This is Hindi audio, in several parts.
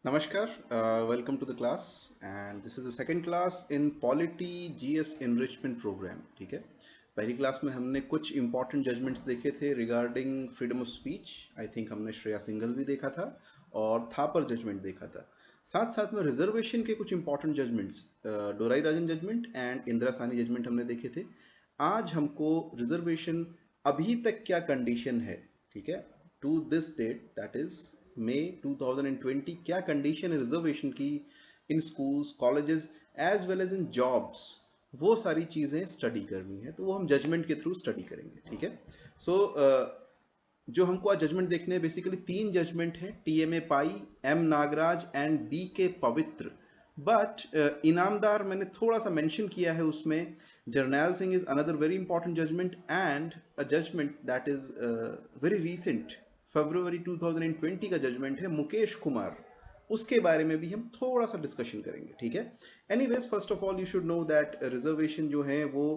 Namaskar, welcome to the class and this is the second class in Polity GS Enrichment Program. ठीक है, पहली क्लास में हमने कुछ important judgments देखे थे regarding freedom of speech. I think हमने श्रेया सिंघल भी देखा था और थापर judgment देखा था. साथ साथ में रिजर्वेशन के कुछ important judgments, Dorai Rajan judgment and Indira Sahni judgment हमने देखे थे. आज हमको रिजर्वेशन अभी तक क्या कंडीशन है, ठीक है, to this date that is May 2020 क्या कंडीशन है रिजर्वेशन की in schools colleges as well as in jobs, वो सारी चीजें स्टडी करनी है. तो वो हम जजमेंट के थ्रू स्टडी करेंगे. ठीक है, सो जो हमको आज जजमेंट देखने हैं बेसिकली तीन जजमेंट हैं, TMA Pai, M Nagaraj and B K Pavitra. But Inamdar मैंने थोड़ा सा मेंशन किया है उसमें. Jarnail Singh is another very important judgement and a judgement that is very recent February 2020 का जजमेंट है मुकेश कुमार. उसके बारे में भी हम थोड़ा सा डिस्कशन करेंगे. ठीक है, anyways first of all you should know that reservation जो है वो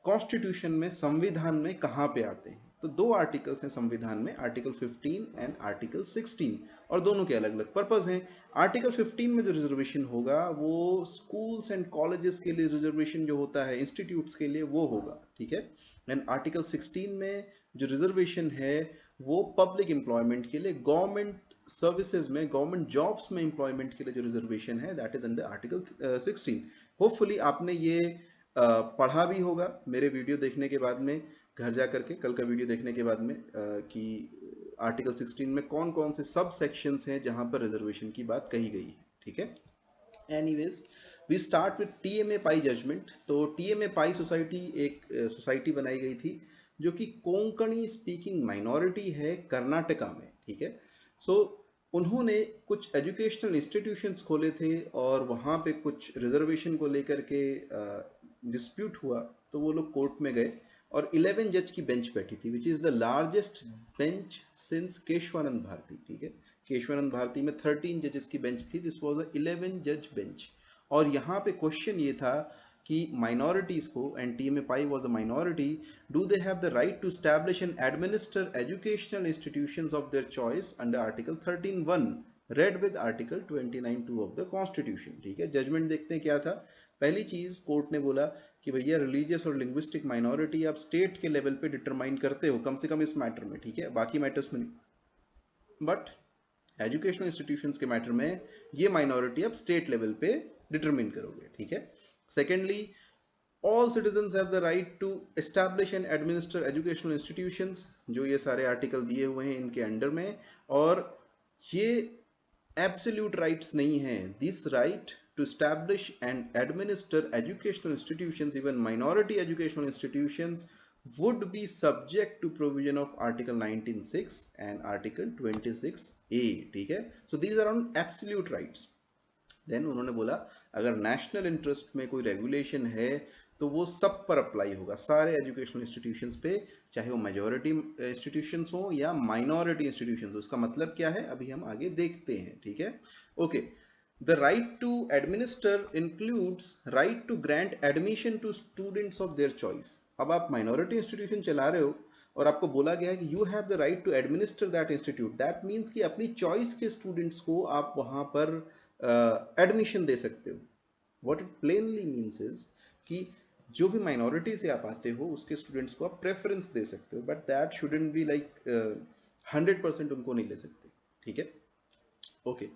कॉन्स्टिट्यूशन में, संविधान में कहां पे आते हैं. तो दो आर्टिकल्स हैं संविधान में, आर्टिकल 15 एंड आर्टिकल 16, और दोनों के अलग अलग पर्पस हैं. आर्टिकल 15 में जो रिजर्वेशन होगा वो स्कूल्स एंड कॉलेजेस के लिए रिजर्वेशन जो होता है, इंस्टीट्यूट्स के लिए वो होगा. ठीक है, एंड आर्टिकल 16 में जो रिजर्वेशन है वो पब्लिक एम्प्लॉयमेंट के लिए, गवर्नमेंट सर्विसेज में, गवर्नमेंट जॉब्स में एम्प्लॉयमेंट के लिए जो रिजर्वेशन है that is under article 16. Hopefully आपने ये पढ़ा भी होगा मेरे वीडियो देखने के बाद में, घर जा करके कल का वीडियो देखने के बाद में, कि आर्टिकल 16 में कौन कौन से सब सेक्शंस हैं जहां पर रिजर्वेशन की बात कही गई है. ठीक है, anyways we start with TMA Pai judgement. तो टीएमए पाई सोसाइटी एक सोसाइटी बनाई गई थी जो कि कोंकणी स्पीकिंग माइनॉरिटी है कर्नाटका में. ठीक है, सो उन्होंने कुछ एजुकेशनल इंस्टीट्यूशंस खोले थे और वहां पे कुछ रिजर्वेशन को लेकर के डिस्प्यूट हुआ. तो वो लोग कोर्ट में गए और 11 जज की बेंच बैठी थी, which is the largest bench since Kesavananda Bharati. ठीक है, केशवानंद भारती में 13 जजेस की बेंच थी, दिस वाज अ 11 जज बेंच. और यहाँ पे क्वेश्चन ये था कि माइनॉरिटीज को, and TMA Pai was a minority, do they have the right to establish and administer educational institutions of their choice under article 13(1) read with article 29(2) of the constitution. ठीक है, जजमेंट देखते हैं क्या था. पहली चीज कोर्ट ने बोला कि भैया रिलीजियस और लिंग्विस्टिक माइनॉरिटी आप स्टेट के लेवल पे डिटरमाइन करते हो, कम से कम इस मैटर में. ठीक है, बाकी मैटर्स में नहीं, बट एजुकेशनल इंस्टीट्यूशंस के मैटर में ये माइनॉरिटी आप स्टेट लेवल पे डिटरमाइन करोगे. ठीक है, secondly all citizens have the right to establish and administer educational institutions, जो ये सारे आर्टिकल दिए हुए हैं इनके अंडर में. और ये एब्सोल्यूट राइट्स नहीं है. This right to establish and administer educational institutions, even minority educational institutions, would be subject to provision of article 19(6) and article 26(a). ठीक है, so these are on absolute rights. Then उन्होंने बोला अगर नेशनल इंटरेस्ट में कोई रेगुलेशन है तो वो सब पर अप्लाई होगा, सारे एजुकेशनल इंस्टीट्यूशंस पे, चाहे वो मेजॉरिटी इंस्टीट्यूशंस हो या माइनॉरिटी इंस्टीट्यूशंस हो. उसका मतलब क्या है अभी हम आगे देखते हैं. ठीक है, okay. The right to administer includes right to grant admission to students of their choice. अब आप minority institution चला रहे हो और आपको बोला गया है कि you have the right to administer that institute. That means कि अपनी choice के students को आप वहां पर admission दे सकते हो. What it plainly means is कि जो भी minority से आप आते हो उसके students को आप preference दे सकते हो, but that shouldn't be like 100% उनको नहीं ले सकते. ठीक है, okay.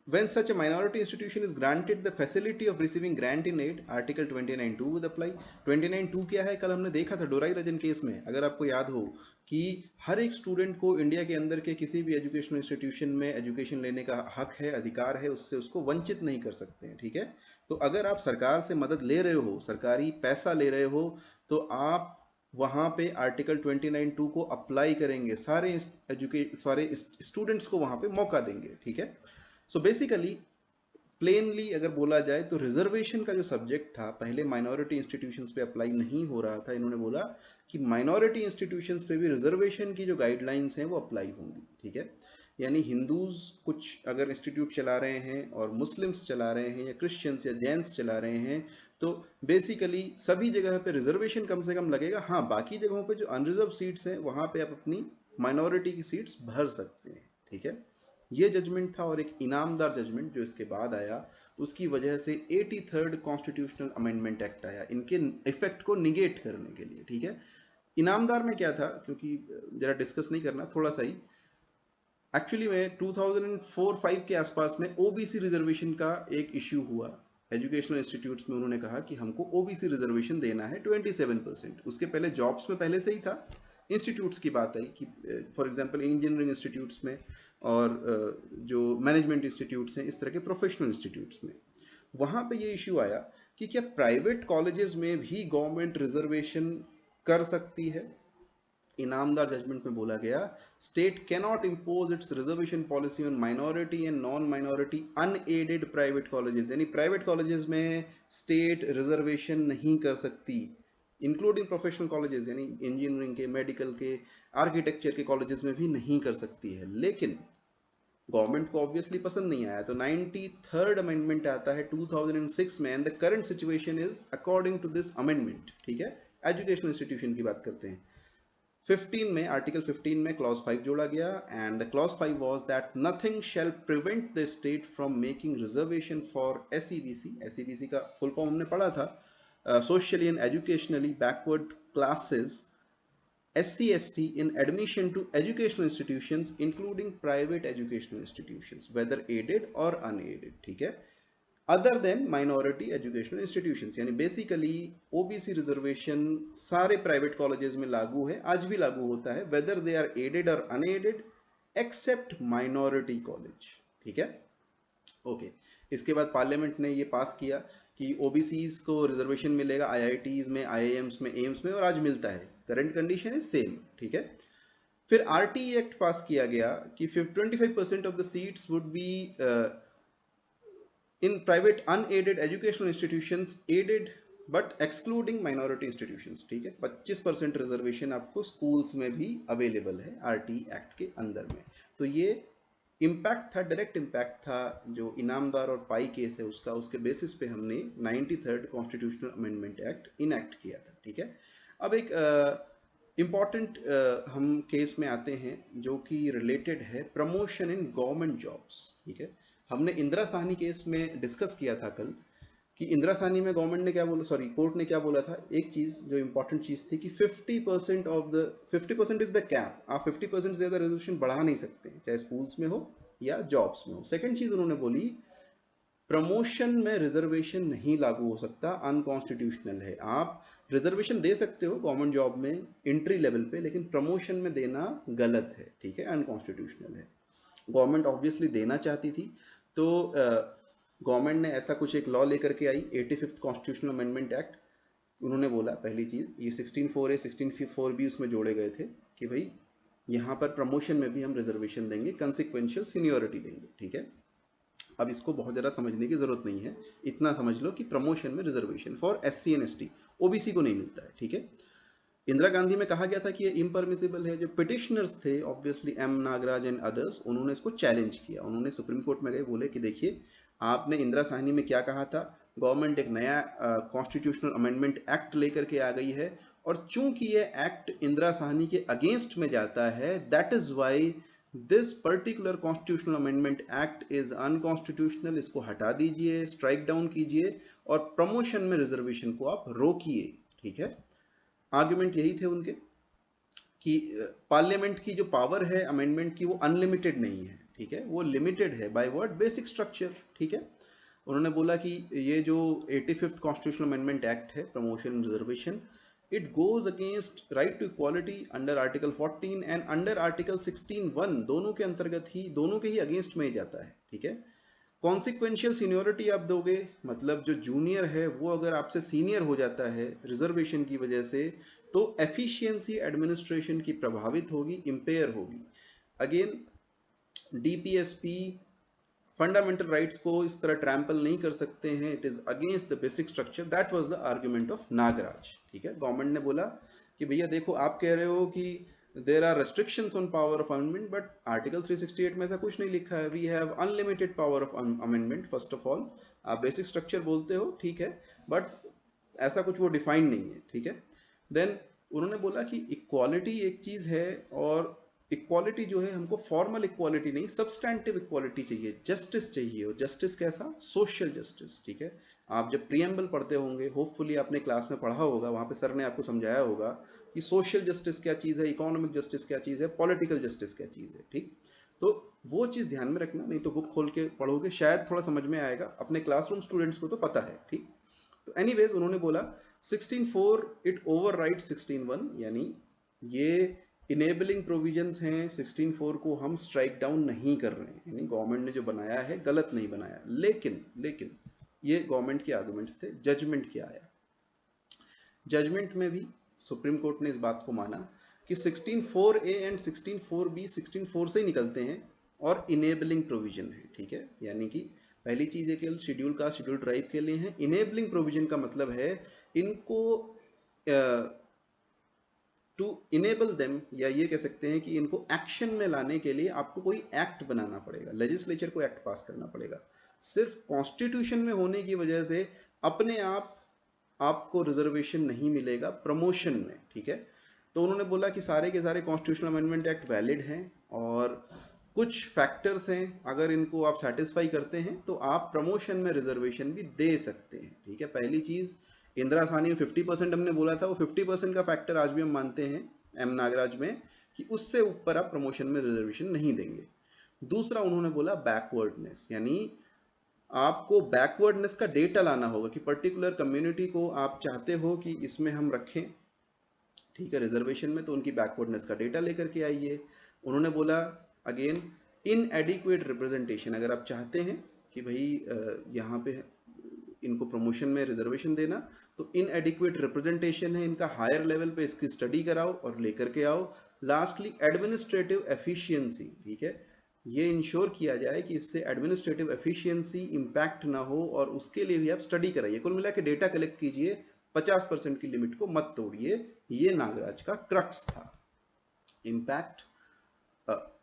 When such a minority institution is granted the facility of receiving grant in aid, article 29(2) would apply. 29(2) क्या है, कल हमने देखा था डोराई रजन केस में, अगर आपको याद हो कि हर एक स्टूडेंट को इंडिया के अंदर के किसी भी एजुकेशनल इंस्टीट्यूशन में एजुकेशन लेने का हक है, अधिकार है, उससे उसको वंचित नहीं कर सकते हैं. ठीक है, तो अगर आप सरकार से मदद ले रहे हो, सरकारी पैसा ले रहे हो, तो आप वहां पे आर्टिकल 29(2) को अप्लाई करेंगे, सारे स्टूडेंट्स को वहां पे मौका देंगे. ठीक है, सो बेसिकली प्लेनली अगर बोला जाए तो रिजर्वेशन का जो सब्जेक्ट था पहले माइनॉरिटी इंस्टीट्यूशंस पे अप्लाई नहीं हो रहा था. इन्होंने बोला कि माइनॉरिटी इंस्टीट्यूशंस पे भी रिजर्वेशन की जो गाइडलाइंस हैं वो अप्लाई होंगी. ठीक है, यानी हिंदूज कुछ अगर इंस्टीट्यूट चला रहे हैं और मुस्लिम्स चला रहे हैं या क्रिश्चियंस या जैन्स चला रहे हैं, तो बेसिकली सभी जगह पे रिजर्वेशन कम से कम लगेगा. हाँ, बाकी जगहों पे जो अनरिजर्व सीट्स हैं वहां पे आप अपनी माइनॉरिटी की सीट्स भर सकते हैं. ठीक है, ये जजमेंट था, और एक इनामदार जजमेंट जो इसके बाद आया, उसकी वजह से 83rd कॉन्स्टिट्यूशनल अमेंडमेंट एक्ट आया इनके इफेक्ट को निगेट करने के लिए, ठीक है। इनामदार में क्या था, क्योंकि जरा डिस्कस नहीं करना, थोड़ा सा ही एक्चुअली में 2004-5 के आसपास में ओबीसी रिजर्वेशन का एक इश्यू हुआ एजुकेशनल इंस्टीट्यूट्स में। उन्होंने कहा कि हमको ओबीसी रिजर्वेशन देना है 27%। उसके पहले जॉब्स में पहले से ही था, इंस्टीट्यूट्स की बात आई कि फॉर एग्जांपल इंजीनियरिंग इंस्टीट्यूट्स में और जो मैनेजमेंट इंस्टीट्यूट्स हैं, इस तरह के प्रोफेशनल इंस्टीट्यूट्स में, वहां पे ये इश्यू आया कि क्या प्राइवेट कॉलेजेस में भी गवर्नमेंट रिजर्वेशन कर सकती है। इनामदार जजमेंट में बोला गया, state cannot impose it's reservation policy on minority and non minority unaided private colleges. यानी प्राइवेट कॉलेजेस में स्टेट रिजर्वेशन नहीं कर सकती, इंक्लूडिंग प्रोफेशनल कॉलेजेस, यानी इंजीनियरिंग के, मेडिकल के, आर्किटेक्चर के कॉलेजेस में भी नहीं कर सकती है। लेकिन गवर्नमेंट को ऑब्वियसली पसंद नहीं आया, तो 93rd अमेंडमेंट आता है 2006 में, and the current situation is according to this amendment, ठीक है। एजुकेशनल इंस्टीट्यूशन की बात करते हैं। 15 में, आर्टिकल 15 में क्लॉज 5 जोड़ा गया, and the clause 5 was that nothing shall prevent the state from making reservation for SEBC. SEBC का फुल फॉर्म हमने पढ़ा था, socially and educationally backward classes, SC/ST in admission to educational institutions including private educational institutions whether aided or unaided, ठीक है, other than minority educational institutions। यानी बेसिकली ओबीसी रिजर्वेशन सारे प्राइवेट कॉलेजेस में लागू है, आज भी लागू होता है, whether they are aided or unaided except minority college, ठीक है। ओके, इसके बाद पार्लियामेंट ने ये पास किया कि ओबीसीज को रिजर्वेशन मिलेगा आईआईटीज में, आईआईएम्स में, एम्स में, और आज मिलता है, करंट कंडीशन इज सेम, ठीक है। फिर आरटीई एक्ट पास किया गया कि 25% of the seats would be in private unaided educational institutions, aided but excluding minority institutions, ठीक है। 25% रिजर्वेशन आपको स्कूल्स में भी अवेलेबल है आरटीई एक्ट के अंदर में। तो ये इम्पैक्ट था, डायरेक्ट इम्पैक्ट था जो इनामदार और पाई केस है उसका, उसके बेसिस पे हमने 93rd constitutional amendment act enact किया था, ठीक है। अब एक इम्पॉर्टेंट हम केस में आते हैं जो कि रिलेटेड है प्रमोशन इन गवर्नमेंट जॉब्स, ठीक है। हमने इंदिरा साहनी केस में डिस्कस किया था कल कि इंदिरा साहनी में गवर्नमेंट ने क्या बोला, सॉरी कोर्ट ने क्या बोला था, एक चीज जो इंपॉर्टेंट चीज थी कि 50% इज द कैप, आप 50% से ज्यादा रिजर्वेशन बढ़ा नहीं सकते, चाहे स्कूल्स में हो या जॉब्स में हो। सेकंड चीज उन्होंने बोली, प्रमोशन में रिजर्वेशन नहीं लागू हो सकता, अनकॉन्स्टिट्यूशनल है। आप रिजर्वेशन दे सकते हो गवर्नमेंट जॉब में एंट्री लेवल पे, लेकिन प्रमोशन में देना गलत है, ठीक है, अनकॉन्स्टिट्यूशनल है। गवर्नमेंट ऑब्वियसली देना चाहती थी, तो गवर्नमेंट ने ऐसा कुछ एक लॉ लेकर के आई, 85th कॉन्स्टिट्यूशनल अमेंडमेंट एक्ट। उन्होंने बोला पहली चीज, ये 16(4)A 16(4)B उसमें जोड़े गए थे कि भाई यहाँ पर प्रमोशन में भी हम रिजर्वेशन देंगे, कंसिक्वेंशियल सीनियोरिटी देंगे, ठीक है। अब इसको बहुत ज़्यादा समझने की जरूरत नहीं है, इतना समझ लो कि प्रमोशन में reservation for SC and ST, OBC को नहीं मिलता है, ठीक है। इंदिरा गांधी में कहा गया था कि ये इम्परमिसिबल है। जो पिटिशनर्स थे obviously M Nagaraj and others, उन्होंने इसको चैलेंज किया, उन्होंने सुप्रीम कोर्ट में गए, बोले कि देखिए आपने इंदिरा साहनी में क्या कहा था, गवर्नमेंट एक नया कॉन्स्टिट्यूशनल अमेंडमेंट एक्ट लेकर के आ गई है, और चूंकि ये एक्ट इंदिरा साहनी के अगेंस्ट में जाता है, that is why this particular constitutional amendment act is unconstitutional, इसको हटा दीजिए, स्ट्राइक डाउन कीजिए, और प्रमोशन में रिजर्वेशन को आप रोकिए, ठीक है। आर्ग्यूमेंट यही थे उनके कि पार्लियामेंट की जो पावर है अमेंडमेंट की, वो अनलिमिटेड नहीं है, ठीक है, वो लिमिटेड है बाय व्हाट, बेसिक स्ट्रक्चर, ठीक है। उन्होंने बोला कि ये जो 85th कॉन्स्टिट्यूशनल अमेंडमेंट एक्ट है, promotion reservation, it goes against right to equality under article 14 and under article 16(1), दोनों के अंतर्गत ही, दोनों के ही अगेंस्ट में जाता है, ठीक है। कॉन्सिक्वेंशियल सीनियोरिटी आप दोगे, मतलब जो जूनियर है वो अगर आपसे सीनियर हो जाता है रिजर्वेशन की वजह से, तो एफिशिएंसी एडमिनिस्ट्रेशन की प्रभावित होगी, इंपेयर होगी। अगेन DPSP फंडामेंटल राइट्स को इस तरह ट्रैम्पल नहीं कर सकते हैं, it is against the basic structure, that was the argument of Nagaraj, ठीक है। गवर्नमेंट ने बोला कि भैया देखो, आप कह रहे हो कि there are restrictions on power of amendment, but article 368 में ऐसा कुछ नहीं लिखा है, we have unlimited power of amendment. First of all आप बेसिक स्ट्रक्चर बोलते हो, ठीक है, बट ऐसा कुछ वो डिफाइन नहीं है, ठीक है। देन उन्होंने बोला कि इक्वालिटी एक चीज है और इक्वालिटी जो है हमको फॉर्मल इक्वालिटी नहीं, सब्सटैंटिव इक्वालिटी चाहिए, जस्टिस चाहिए। और जस्टिस कैसा? Social justice. ठीक है, आप जब प्रीएम्बल पढ़ते होंगे, होपफुली आपने क्लास में पढ़ा होगा, वहां पे सर ने आपको समझाया होगा कि सोशल जस्टिस क्या चीज है, इकोनॉमिक जस्टिस क्या चीज है, पॉलिटिकल जस्टिस क्या चीज है। ठीक, तो वो चीज ध्यान में रखना, नहीं तो बुक खोल के पढ़ोगे शायद थोड़ा समझ में आएगा, अपने क्लासरूम स्टूडेंट्स को तो पता है। ठीक, तो एनीवेज उन्होंने बोला 16.4 इट ओवरराइड 16.1, यानी ये इनेबलिंग प्रोविजंस हैं 16.4 को हम स्ट्राइक डाउन नहीं कर रहे हैं, यानी गवर्नमेंट ने जो बनाया है गलत नहीं बनाया। लेकिन ये गवर्नमेंट के आर्गुमेंट्स थे। जजमेंट क्या आया? जजमेंट में भी सुप्रीम कोर्ट ने इस बात को माना कि 16.4A एंड 16.4B 16.4 से ही निकलते हैं और इनेबलिंग प्रोविजन है। ठीक है, यानी कि पहली चीज है केवल शेड्यूल कास्ट शेड्यूल ट्राइब के लिए है। इनेबलिंग प्रोविजन का मतलब है इनको टू इनेबल देम, या ये कह सकते हैं कि इनको एक्शन में लाने के लिए आपको कोई एक्ट बनाना पड़ेगा, लेजिस्लेचर को एक्ट पास करना पड़ेगा। सिर्फ कॉन्स्टिट्यूशन में होने की वजह से अपने आप आपको रिजर्वेशन नहीं मिलेगा प्रमोशन में। ठीक है, तो उन्होंने बोला कि सारे के सारे कॉन्स्टिट्यूशनल अमेंडमेंट एक्ट वैलिड हैं और कुछ फैक्टर्स हैं, अगर इनको आप सेटिस्फाई करते हैं तो आप प्रमोशन में रिजर्वेशन भी दे सकते हैं। ठीक है, पहली चीज इंदिरा साहनी में 50% हमने बोला था, वो 50% का फैक्टर आज भी हम मानते हैं एम नागराज में कि उससे ऊपर आप प्रमोशन में रिजर्वेशन नहीं देंगे। दूसरा उन्होंने बोला बैकवर्डनेस, यानी आपको बैकवर्डनेस का डेटा लाना होगा कि पर्टिकुलर कम्युनिटी को आप चाहते हो कि इसमें हम रखें, ठीक है, रिजर्वेशन में, तो उनकी बैकवर्डनेस का डेटा लेकर के आइए। उन्होंने बोला अगेन इनएडिक्वेट रिप्रेजेंटेशन, अगर आप चाहते हैं कि भाई यहाँ पे इनको प्रमोशन में रिजर्वेशन देना, तो इनएडिक्वेट रिप्रेजेंटेशन है इनका, हायर लेवल पे इसकी स्टडी कराओ और लेकर के आओ। लास्टली एडमिनिस्ट्रेटिव एफिशिएंसी, ठीक है, ये इंश्योर किया जाए कि इससे एडमिनिस्ट्रेटिव एफिशिएंसी इंपैक्ट ना हो और उसके लिए भी आप स्टडी कराइए। कुल मिला के डेटा कलेक्ट कीजिए, 50% की लिमिट को मत तोड़िए। ये नागराज का क्रक्स था। इंपैक्ट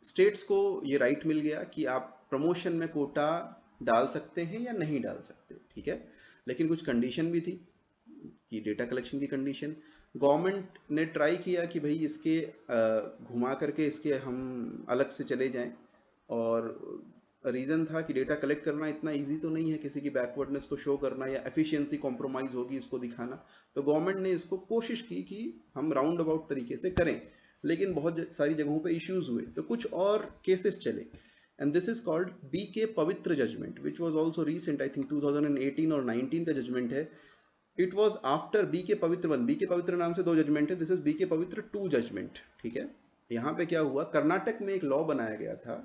स्टेट्स को ये राइट मिल गया कि आप प्रमोशन में कोटा डाल सकते हैं या नहीं डाल सकते। ठीक है, लेकिन कुछ कंडीशन भी थी कि डेटा कलेक्शन की कंडीशन। गवर्नमेंट ने ट्राई किया कि भाई इसके घुमा करके इसके हम अलग से चले जाएं, और रीजन था कि डेटा कलेक्ट करना इतना इजी तो नहीं है, किसी की बैकवर्डनेस को शो करना या एफिशिएंसी कॉम्प्रोमाइज होगी इसको दिखाना। तो गवर्नमेंट ने इसको कोशिश की कि हम राउंड अबाउट तरीके से करें, लेकिन बहुत सारी जगहों पे इश्यूज हुए, तो कुछ और केसेस चले। And this is called BK Pavitra judgement, which was also recent, I think 2018 और 19 का जजमेंट है। इट वाज आफ्टर बीके पवित्र 1, बीके पवित्र नाम से 2 जजमेंट है, दिस इज बीके पवित्र 2 जजमेंट। ठीक है, यहाँ पे क्या हुआ, कर्नाटक में एक लॉ बनाया गया था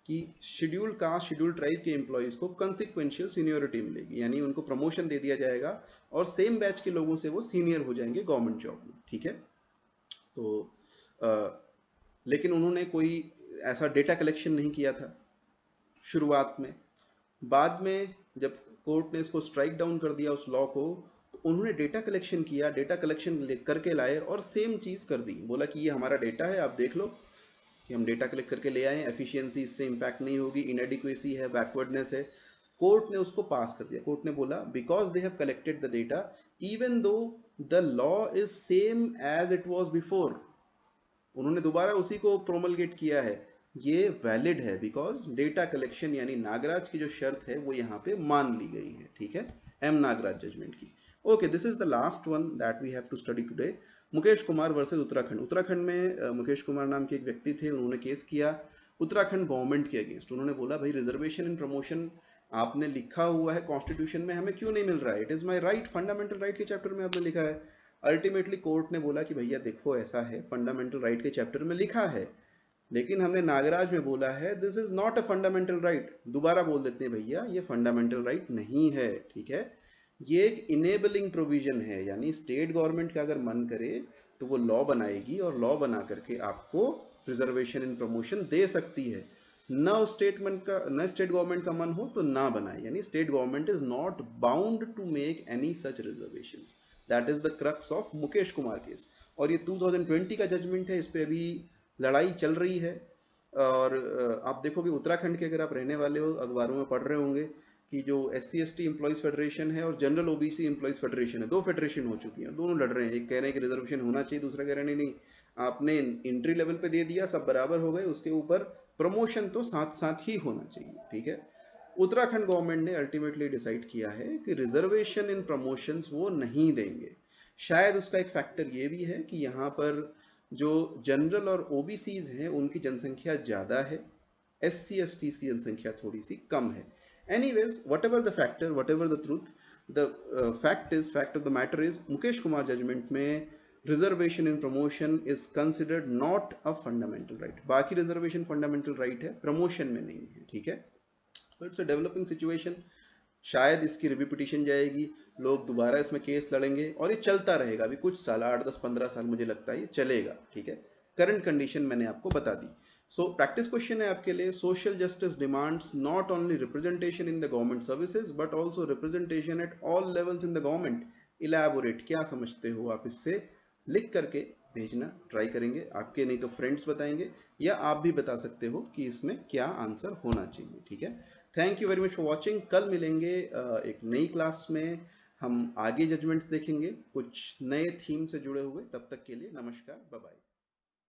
कि शेड्यूल कास्ट शेड्यूल ट्राइब के एम्प्लॉइज को कंसिक्वेंशियल सीनियरिटी मिलेगी, यानी उनको प्रमोशन दे दिया जाएगा और सेम बैच के लोगों से वो सीनियर हो जाएंगे गवर्नमेंट जॉब में। ठीक है, तो लेकिन उन्होंने कोई ऐसा डेटा कलेक्शन नहीं किया था शुरुआत में। बाद में जब कोर्ट ने इसको स्ट्राइक डाउन कर दिया उस लॉ को, तो उन्होंने डेटा कलेक्शन किया, डेटा कलेक्शन करके लाए और सेम चीज कर दी। बोला कि ये हमारा डेटा है, आप देख लो कि हम डेटा कलेक्ट करके ले आए, एफिशिएंसी इससे इंपैक्ट नहीं होगी, इनएडिक्वेसी है, बैकवर्डनेस है। कोर्ट ने उसको पास कर दिया। कोर्ट ने बोला because they have collected the data even though the law is same as it was before, उन्होंने दोबारा उसी को प्रोमलगेट किया है, ये वैलिड है बिकॉज डेटा कलेक्शन यानी नागराज की जो शर्त है वो यहाँ पे मान ली गई है। ठीक है, एम नागराज जजमेंट की। Okay, this is the last one that we have to study today. Mukesh Kumar versus Uttarakhand. Uttarakhand में मुकेश कुमार नाम के एक व्यक्ति थे, उन्होंने केस किया उत्तराखंड गवर्नमेंट के अगेंस्ट। उन्होंने बोला भाई रिजर्वेशन इन प्रमोशन आपने लिखा हुआ है कॉन्स्टिट्यूशन में, हमें क्यों नहीं मिल रहा है, it is my right, fundamental right के चैप्टर में आपने लिखा है। अल्टीमेटली कोर्ट ने बोला कि भैया देखो ऐसा है, फंडामेंटल राइट के चैप्टर में लिखा है, लेकिन हमने नागराज में बोला है this is not a fundamental right. दोबारा बोल देते हैं भैया ये फंडामेंटल राइट नहीं है। ठीक है, ये एक इनेबलिंग प्रोविजन है, यानी स्टेट गवर्नमेंट का अगर मन करे तो वो लॉ बनाएगी और लॉ बना करके आपको रिजर्वेशन इन प्रमोशन दे सकती है। न स्टेट गवर्नमेंट का मन हो तो ना बनाए, यानी state government is not bound to make any such reservations. That is the crux of Mukesh Kumar case. और ये 2020 का जजमेंट है, इस पे अभी लड़ाई चल रही है। और आप देखोगे उत्तराखंड के, अगर आप रहने वाले हो, अखबारों में पढ़ रहे होंगे कि जो SC/ST एम्प्लॉइज फेडरेशन है और जनरल OBC एम्प्लॉइज फेडरेशन है, 2 फेडरेशन हो चुकी हैं, दोनों लड़ रहे हैं। एक कह रहे हैं कि रिजर्वेशन होना चाहिए, दूसरा कह रहे हैं नहीं, आपने एंट्री लेवल पे दे दिया, सब बराबर हो गए, उसके ऊपर प्रमोशन तो साथ साथ ही होना चाहिए, ठीक है। उत्तराखंड गवर्नमेंट ने अल्टीमेटली डिसाइड किया है कि रिजर्वेशन इन प्रमोशंस वो नहीं देंगे। शायद उसका एक फैक्टर ये भी है कि यहाँ पर जो जनरल और ओबीसीज हैं उनकी जनसंख्या ज्यादा है, SC STs की जनसंख्या थोड़ी सी कम है। Anyways, whatever the factor, whatever the truth, the fact of the matter is, Mukesh Kumar judgement में reservation in promotion is considered not a fundamental right. बाकी रिजर्वेशन फंडामेंटल राइट है, प्रमोशन में नहीं है, ठीक है। So it's a developing situation. शायद इसकी रिव्यू पिटीशन जाएगी, लोग दोबारा इसमें केस लड़ेंगे और ये चलता रहेगा अभी कुछ साल, 8 10 15 साल मुझे लगता है ये चलेगा, ठीक है। करंट कंडीशन मैंने आपको बता दी। सो प्रैक्टिस क्वेश्चन है आपके लिए, social justice demands not only representation in the government services but also representation at all levels in the government. Elaborate, क्या समझते हो आप इससे, लिख करके भेजना ट्राई करेंगे, आपके नहीं तो फ्रेंड्स बताएंगे, या आप भी बता सकते हो कि इसमें क्या आंसर होना चाहिए, ठीक है। Thank you very much for watching. कल मिलेंगे एक नई क्लास में, हम आगे जजमेंट्स देखेंगे कुछ नए थीम से जुड़े हुए। तब तक के लिए नमस्कार, बाय बाय।